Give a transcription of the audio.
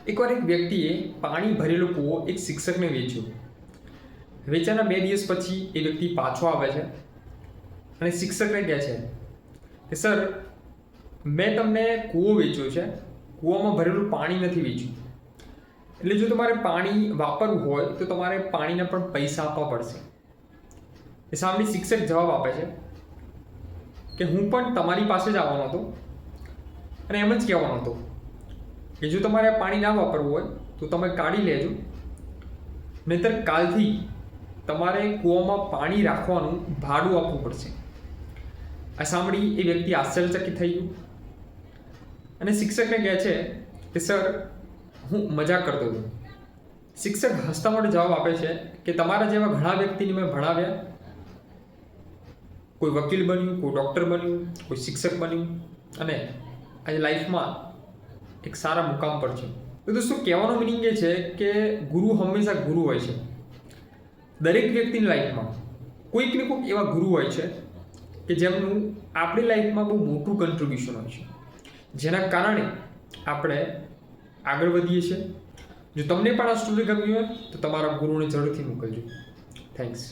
એકવાર એક વ્યક્તિએ પાણી ભરેલો કૂવો એક શિક્ષકને વેચ્યો. વેચાના 2 દિવસ પછી એ વ્યક્તિ પાછો આવે છે અને શિક્ષકને કહે છે કે સર, મેં તમને કૂવો વેચ્યો છે, કૂવામાં ભરેલું પાણી નથી વેચ્યું. એટલે જો તમારે પાણી વાપરવું હોય તો તમારે પાણીના પણ પૈસા આપવા પડશે. એ સાંભળી શિક્ષક જવાબ આપે છે કે હું પણ તમારી પાસે જ આવવાનો હતો અને એમ જ કહેવાનો હતો કે જો તમારે પાણી ના વાપરવું હોય તો તમે કાઢી લેજો, નહીંતર કાલથી તમારે કૂવામાં પાણી રાખવાનું ભાડું આપવું પડશે. આ સાંભળી એ વ્યક્તિ આશ્ચર્યચકિત થઈ ગયું અને શિક્ષકને કહે છે કે સર, હું મજાક કરતો હતો. શિક્ષક હસતા મોઢે જવાબ આપે છે કે તમારા જેવા ઘણા વ્યક્તિને મેં ભણાવ્યા. કોઈ વકીલ બન્યું, કોઈ ડૉક્ટર બન્યું, કોઈ શિક્ષક બન્યું અને આજે લાઈફમાં એક સારા મુકામ પર છે. તો દોસ્તો, કહેવાનો મિનિંગ એ છે કે ગુરુ હંમેશા ગુરુ હોય છે. દરેક વ્યક્તિની લાઈફમાં કોઈક ને કોઈક એવા ગુરુ હોય છે કે જેમનું આપણી લાઈફમાં બહુ મોટું કન્ટ્રીબ્યુશન હોય છે, જેના કારણે આપણે આગળ વધીએ છીએ. જો તમને પણ આ સ્ટોરી ગમી હોય તો તમારા ગુરુને જરૂરથી મોકલજો. થેન્ક્સ.